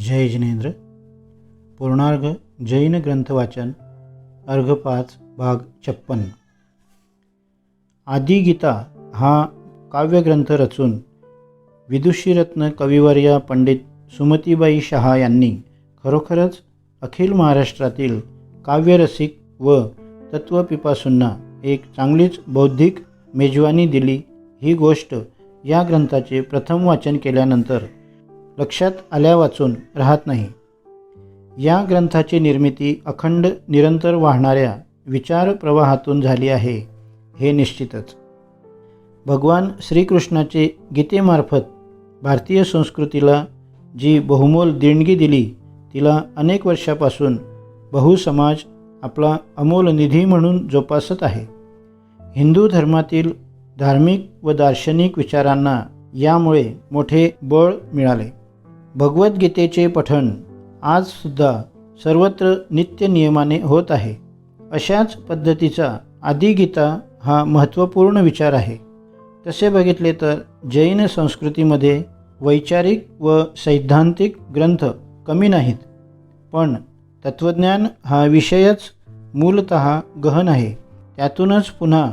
जय जिनेंद्र. पूर्णार्घ जैन ग्रंथ वाचन अर्घ 5 भाग 56. आदिगीता हा काव्यग्रंथ रचून विदुषीरत्न कविवर्या पंडित सुमतीबाई शहा यांनी खरोखरच अखिल महाराष्ट्रातील काव्यरसिक व तत्त्वपिपासूंना एक चांगलीच बौद्धिक मेजवानी दिली. ही गोष्ट या ग्रंथाचे प्रथम वाचन केल्यानंतर लक्षात आल्या वाचून राहत नाही. या ग्रंथाची निर्मिती अखंड निरंतर वाहणाऱ्या विचार प्रवाहातून झाली आहे हे निश्चितच. भगवान श्रीकृष्णाचे गीतेमार्फत भारतीय संस्कृतीला जी बहुमोल देणगी दिली तिला अनेक वर्षापासून बहुसमाज आपला अमोल निधी म्हणून जोपासत आहे. हिंदू धर्मातील धार्मिक व दार्शनिक विचारांना यामुळे मोठे बळ मिळाले. भगवद्गीतेचे पठण आजसुद्धा सर्वत्र नित्य नियमाने होत आहे. अशाच पद्धतीचा आदिगीता हा महत्त्वपूर्ण विचार आहे. तसे बघितले तर जैन संस्कृतीमध्ये वैचारिक व सैद्धांतिक ग्रंथ कमी नाहीत, पण तत्त्वज्ञान हा विषयच मूलतः गहन आहे. त्यातूनच पुन्हा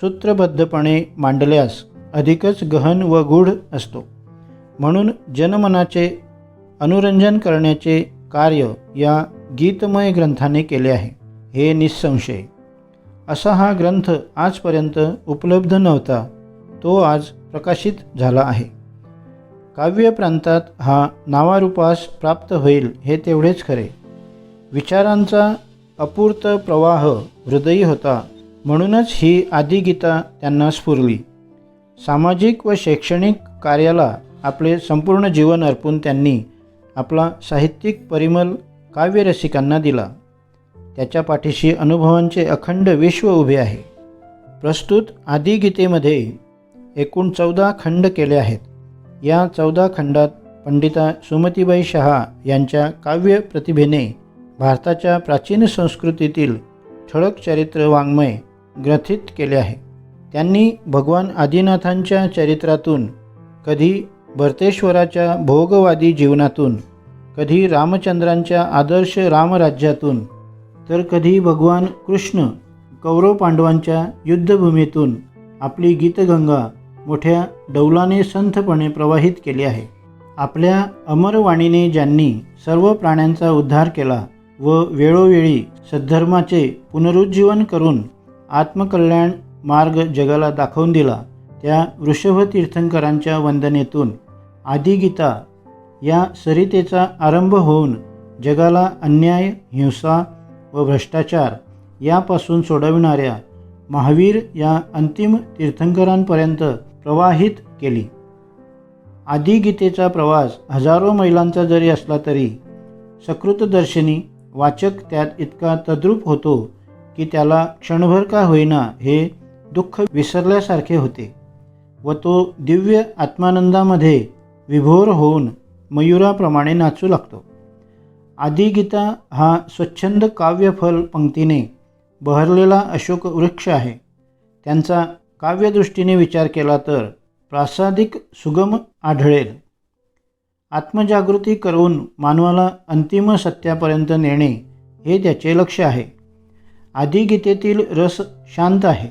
सूत्रबद्धपणे मांडल्यास अधिकच गहन व गूढ असतो. म्हणून जनमनाचे अनुरंजन करण्याचे कार्य या गीतमय ग्रंथाने केले आहे हे निस्संशय. असा हा ग्रंथ आजपर्यंत उपलब्ध नव्हता, तो आज प्रकाशित झाला आहे. काव्य प्रांतात हा नावारूपास प्राप्त होईल हे तेवढेच खरे. विचारांचा अपूर्त प्रवाह हृदयी होता, म्हणूनच ही आदिगीता त्यांना स्फुरली. सामाजिक व शैक्षणिक कार्याला आपले संपूर्ण जीवन अर्पून त्यांनी आपला साहित्यिक परिमल काव्यरसिकांना दिला. त्याच्या पाठीशी अनुभवांचे अखंड विश्व उभे आहे. प्रस्तुत आदिगीतेमध्ये एकूण 14 खंड केले आहेत. या 14 खंडात पंडिता सुमतीबाई शहा यांच्या काव्य प्रतिभेने भारताच्या प्राचीन संस्कृतीतील ठळक चरित्र वाङ्मय ग्रथित केले आहे. त्यांनी भगवान आदिनाथांच्या चरित्रातून, कधी भरतेश्वराच्या भोगवादी जीवनातून, कधी रामचंद्रांच्या आदर्श रामराज्यातून, तर कधी भगवान कृष्ण कौरव पांडवांच्या युद्धभूमीतून आपली गीतगंगा मोठ्या डौलाने संथपणे प्रवाहित केली आहे. आपल्या अमरवाणीने ज्यांनी सर्व प्राण्यांचा उद्धार केला व वेळोवेळी सद्धर्माचे पुनरुज्जीवन करून आत्मकल्याण मार्ग जगाला दाखवून दिला, त्या वृषभतीर्थंकरांच्या वंदनेतून आदिगीता या सरितेचा आरंभ होऊन जगाला अन्याय, हिंसा व भ्रष्टाचार यापासून सोडविणाऱ्या महावीर या अंतिम तीर्थंकरांपर्यंत प्रवाहित केली. आदिगीतेचा प्रवास हजारो मैलांचा जरी असला तरी सकृतदर्शनी वाचक त्यात इतका तद्रूप होतो की त्याला क्षणभर का होईना हे दुःख विसरल्यासारखे होते व तो दिव्य आत्मानंदामध्ये विभोर होऊन मयुराप्रमाणे नाचू लागतो. आदिगीता हा स्वच्छंद काव्यफल पंक्तीने बहरलेला अशोक वृक्ष आहे. त्यांचा काव्यदृष्टीने विचार केला तर प्रासादिक सुगम आढळेल. आत्मजागृती करून मानवाला अंतिम सत्यापर्यंत नेणे हे त्याचे लक्ष्य आहे. आदिगीतेतील रस शांत आहे.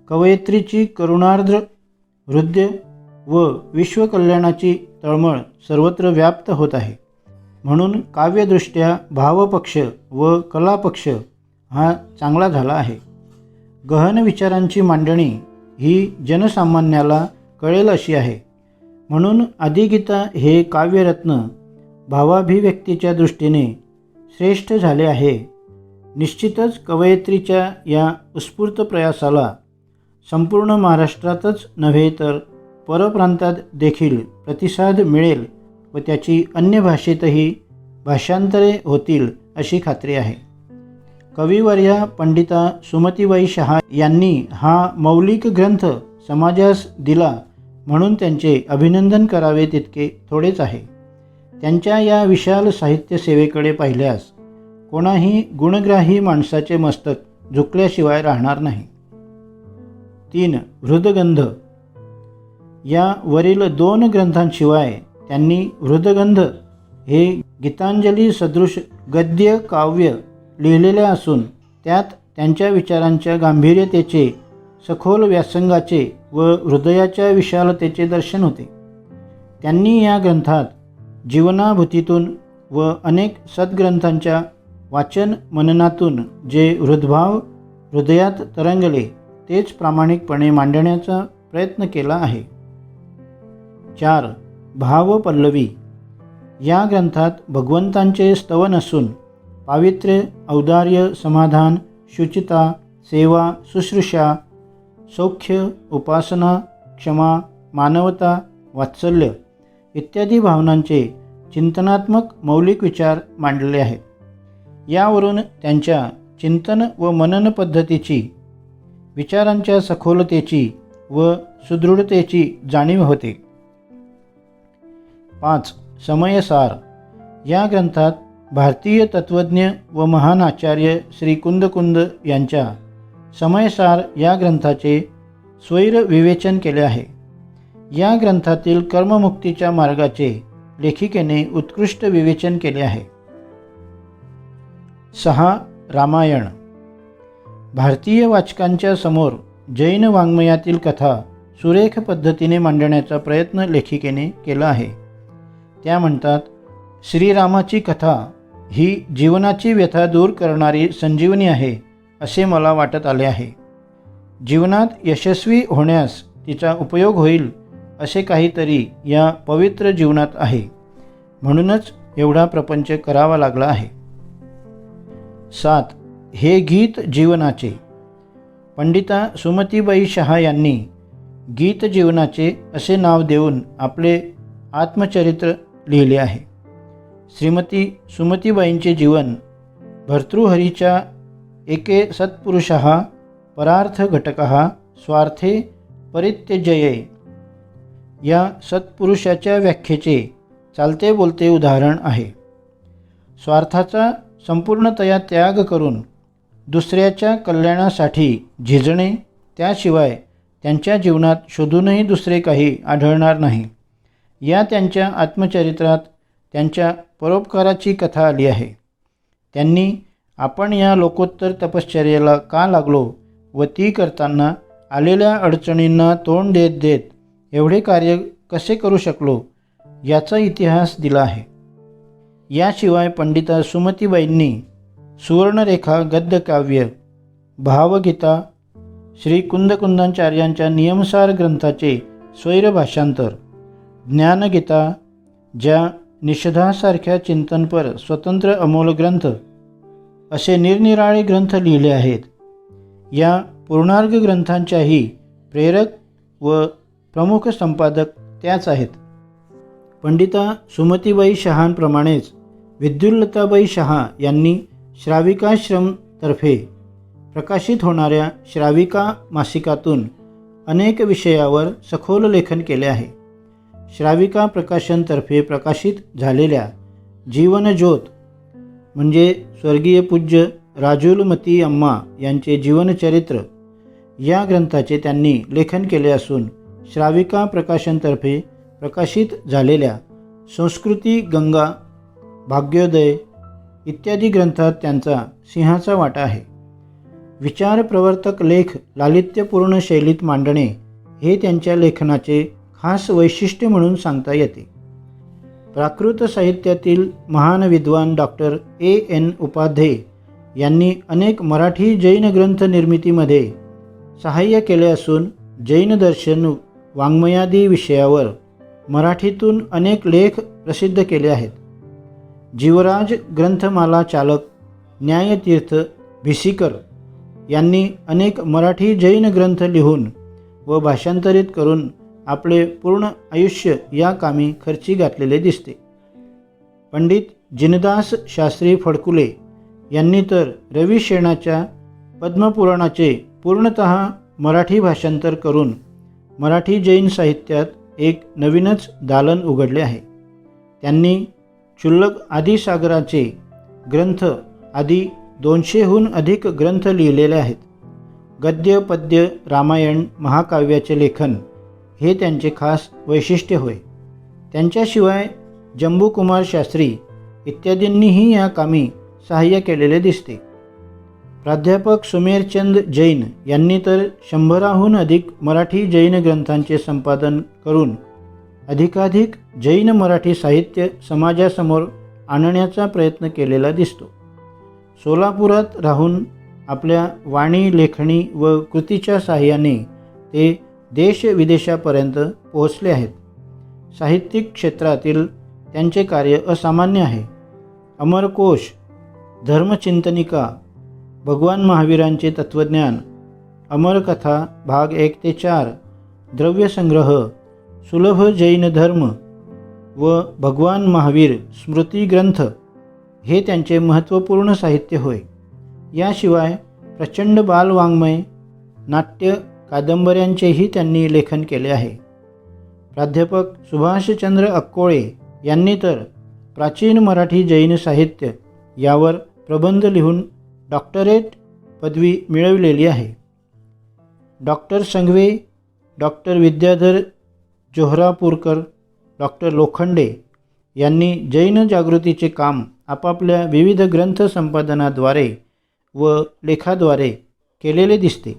कवयित्रीची करुणार्द्र हृदय व विश्वकल्याणाची तळमळ सर्वत्र व्याप्त होत आहे. म्हणून काव्यदृष्ट्या भावपक्ष व कलापक्ष हा चांगला झाला आहे. गहन विचारांची मांडणी ही जनसामान्याला कळेल अशी आहे. म्हणून आदिगीता हे काव्यरत्न भावाभिव्यक्तीच्या दृष्टीने श्रेष्ठ झाले आहे. निश्चितच कवयित्रीच्या या उत्स्फूर्त प्रयासाला संपूर्ण महाराष्ट्रातच नव्हे तर परप्रांतात देखील प्रतिसाद मिळेल व त्याची अन्य भाषेतही भाषांतरे होतील अशी खात्री आहे. कविवर्या पंडिता सुमतीबाई शहा यांनी हा मौलिक ग्रंथ समाजास दिला म्हणून त्यांचे अभिनंदन करावे तितके थोडेच आहे. त्यांच्या या विशाल साहित्य सेवेकडे पाहिल्यास कोणाही गुणग्राही माणसाचे मस्तक झुकल्याशिवाय राहणार नाही. 3. हृदगंध. या वरील 2 ग्रंथांशिवाय त्यांनी हृदगंध हे गीतांजली सदृश गद्य काव्य लिहिलेले असून त्यात त्यांच्या विचारांच्या गांभीर्यतेचे, सखोल व्यासंगाचे व हृदयाच्या विशालतेचे दर्शन होते. त्यांनी या ग्रंथात जीवनाभूतीतून व अनेक सद्ग्रंथांच्या वाचन मननातून जे हृद्भाव हृदयात तरंगले तेच प्रामाणिकपणे मांडण्याचा प्रयत्न केला आहे. 4. भावपल्लवी. या ग्रंथात भगवंतांचे स्तवन असून पावित्र्य, औदार्य, समाधान, शुचिता, सेवा, शुश्रूषा, सौख्य, उपासना, क्षमा, मानवता, वात्सल्य इत्यादी भावनांचे चिंतनात्मक मौलिक विचार मांडलेले आहेत. यावरून त्यांच्या चिंतन व मनन पद्धतीची, विचारांच्या सखोलतेची व सुदृढतेची जाणीव होते. 5. समयसार. या ग्रंथात भारतीय तत्त्वज्ञ व महान आचार्य श्री कुंदकुंद यांच्या समयसार या ग्रंथाचे स्वैर विवेचन केले आहे. या ग्रंथातील कर्ममुक्तीच्या मार्गाचे लेखिकेने उत्कृष्ट विवेचन केले आहे. 6. रामायण. भारतीय वाचकांच्या समोर जैन वाङ्मयातील कथा सुरेख पद्धतीने मांडण्याचा प्रयत्न लेखिकेने केला आहे. त्या म्हणतात, श्रीरामाची कथा ही जीवनाची व्यथा दूर करणारी संजीवनी आहे असे मला वाटत आले आहे. जीवनात यशस्वी होण्यास तिचा उपयोग होईल असे काहीतरी या पवित्र जीवनात आहे, म्हणूनच एवढा प्रपंच करावा लागला आहे. 7. हे गीत जीवनाचे. पंडिता सुमतीबाई शहा यांनी गीत जीवनाचे असे नाव देऊन आपले आत्मचरित्र लिहिले आहे. श्रीमती सुमतीबाईंचे जीवन भर्तृहरीच्या एके सत्पुरुषः परार्थ घटकः स्वार्थे परित्यज्य या सत्पुरुषाच्या व्याख्येचे चालते बोलते उदाहरण आहे. स्वार्थाचा संपूर्णतया त्याग करून दुसऱ्याच्या कल्याणासाठी झिजणे, त्याशिवाय त्यांच्या जीवनात शोधूनही दुसरे काही आढळणार नाही. या त्यांच्या आत्मचरित्रात त्यांच्या परोपकाराची कथा आली आहे. त्यांनी आपण या लोकोत्तर तपश्चर्येला का लागलो व ती करताना आलेल्या अडचणींना तोंड देत देत एवढे कार्य कसे करू शकलो याचा इतिहास दिला आहे. याशिवाय पंडिता सुमतीबाईंनी सुवर्णरेखा गद्यकाव्य, भावगीता, श्री कुंदकुंदाचार्यांच्या नियमसार ग्रंथाचे स्वैर भाषांतर, ज्ञानगीता, ज्या निषधासारख्या चिंतनपर स्वतंत्र अमोल ग्रंथ असे निरनिराळे ग्रंथ लिहिले आहेत. या पूर्णार्ग ग्रंथांच्याही प्रेरक व प्रमुख संपादक त्याच आहेत. पंडिता सुमतीबाई शहांप्रमाणेच विद्युल्लताबाई शहा यांनी श्राविकाश्रमतर्फे प्रकाशित होणाऱ्या श्राविका मासिकातून अनेक विषयावर सखोल लेखन केले आहे. श्राविका प्रकाशनतर्फे प्रकाशित झालेल्या जीवनज्योत म्हणजे स्वर्गीय पूज्य राजुलमती अम्मा यांचे जीवनचरित्र या ग्रंथाचे त्यांनी लेखन केले असून श्राविका प्रकाशनतर्फे प्रकाशित झालेल्या संस्कृती गंगा, भाग्योदय इत्यादी ग्रंथात त्यांचा सिंहाचा वाटा आहे. विचारप्रवर्तक लेख लालित्यपूर्ण शैलीत मांडणे हे त्यांच्या लेखनाचे खास वैशिष्ट्य म्हणून सांगता येते. प्राकृत साहित्यातील महान विद्वान डॉक्टर A.N. उपाध्ये यांनी अनेक मराठी जैन ग्रंथ निर्मितीमध्ये सहाय्य केले असून जैन दर्शन वाङ्मयादी विषयावर मराठीतून अनेक लेख प्रसिद्ध केले आहेत. जीवराज ग्रंथमाला चालक न्यायतीर्थ भिसीकर यांनी अनेक मराठी जैन ग्रंथ लिहून व भाषांतरित करून आपले पूर्ण आयुष्य या कामी खर्ची घातलेले दिसते. पंडित जिनदास शास्त्री फडकुले यांनी तर रवी शेणाच्या पद्मपुराणाचे पूर्णतः मराठी भाषांतर करून मराठी जैन साहित्यात एक नवीनच दालन उघडले आहे. त्यांनी क्षुल्लक आदिसागराचे ग्रंथ आदी 200हून अधिक ग्रंथ लिहिलेले आहेत. गद्य पद्य रामायण महाकाव्याचे लेखन हे त्यांचे खास वैशिष्ट्य होय. त्यांच्याशिवाय जंबूकुमार शास्त्री इत्यादींनीही या कामी सहाय्य केलेले दिसते. प्राध्यापक सुमेरचंद जैन यांनी तर 100हून अधिक मराठी जैन ग्रंथांचे संपादन करून अधिकाधिक जैन मराठी साहित्य समाजासमोर आणण्याचा प्रयत्न केलेला दिसतो. सोलापुरात राहून आपल्या वाणी, लेखणी व कृतीच्या साहाय्याने ते देशविदेशापर्यंत पोहोचले आहेत. साहित्यिक क्षेत्रातील त्यांचे कार्य असामान्य आहे. अमरकोश, धर्मचिंतनिका, भगवान महावीरांचे तत्त्वज्ञान, अमरकथा भाग 1 ते 4, द्रव्यसंग्रह, सुलभ जैन धर्म व भगवान महावीर स्मृती ग्रंथ हे त्यांचे महत्त्वपूर्ण साहित्य होय. याशिवाय प्रचंड बालवाङ्मय, नाट्य, कादंबऱ्यांचेही त्यांनी लेखन केले आहे. प्राध्यापक सुभाषचंद्र अक्कोळे यांनी तर प्राचीन मराठी जैन साहित्य यावर प्रबंध लिहून डॉक्टरेट पदवी मिळवलेली आहे. Doctor Sanghave, doctor Vidyadhar Joharapurkar, doctor Lokhande यांनी जैन जागृतीचे काम आपापल्या विविध ग्रंथ संपादनाद्वारे व लेखाद्वारे केलेले दिसते.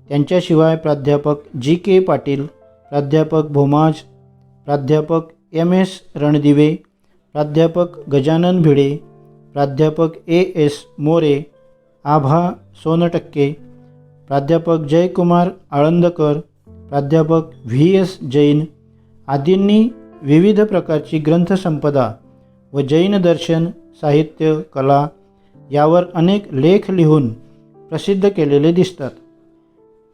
त्यांच्याशिवाय प्राध्यापक जी.के. पाटील, प्राध्यापक भोमाज, प्राध्यापक एम.एस. रणदिवे, प्राध्यापक गजानन भिडे, प्राध्यापक ए.एस. मोरे, आभा सोनटक्के, प्राध्यापक जयकुमार आळंदकर, प्राध्यापक व्ही.एस. जैन आदींनी विविध प्रकारची ग्रंथसंपदा व जैन दर्शन, साहित्य, कला यावर अनेक लेख लिहून प्रसिद्ध केलेले दिसतात.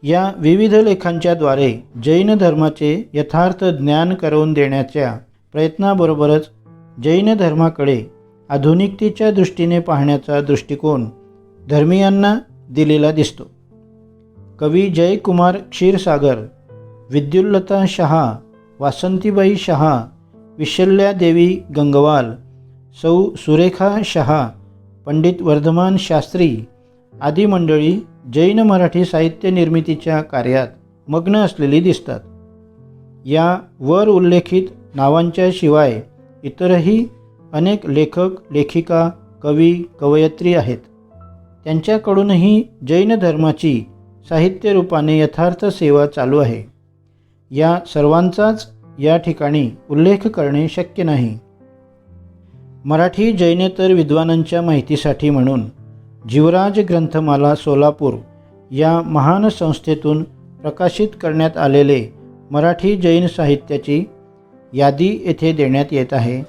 या विविध लेखांच्याद्वारे जैन धर्माचे यथार्थ ज्ञान करून देण्याच्या प्रयत्नाबरोबरच जैन धर्माकडे आधुनिकतेच्या दृष्टीने पाहण्याचा दृष्टिकोन धर्मीयांना दिलेला दिसतो. कवी जयकुमार क्षीरसागर, विद्युल्लता शहा, वासंतीबाई शहा, विशल्यादेवी गंगवाल, सौ सुरेखा शहा, पंडित वर्धमान शास्त्री आदी मंडळी जैन मराठी साहित्य निर्मितीच्या कार्यात मग्न असलेली दिसतात. या वर उल्लेखित नावांच्या शिवाय इतरही अनेक लेखक, लेखिका, कवी, कवयित्री आहेत. त्यांच्याकडूनही जैन धर्माची साहित्य रूपाने यथार्थ सेवा चालू आहे. या सर्वांचाच या ठिकाणी उल्लेख करणे शक्य नाही. मराठी जैनेतर विद्वानांच्या माहितीसाठी म्हणून जीवराज ग्रंथमाला सोलापूर या महान संस्थेतून प्रकाशित करण्यात आलेले मराठी जैन साहित्याची यादी येथे देण्यात येत आहे.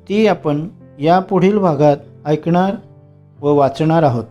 ती आपण या पुढील भागात ऐकणार व वाचणार आहोत.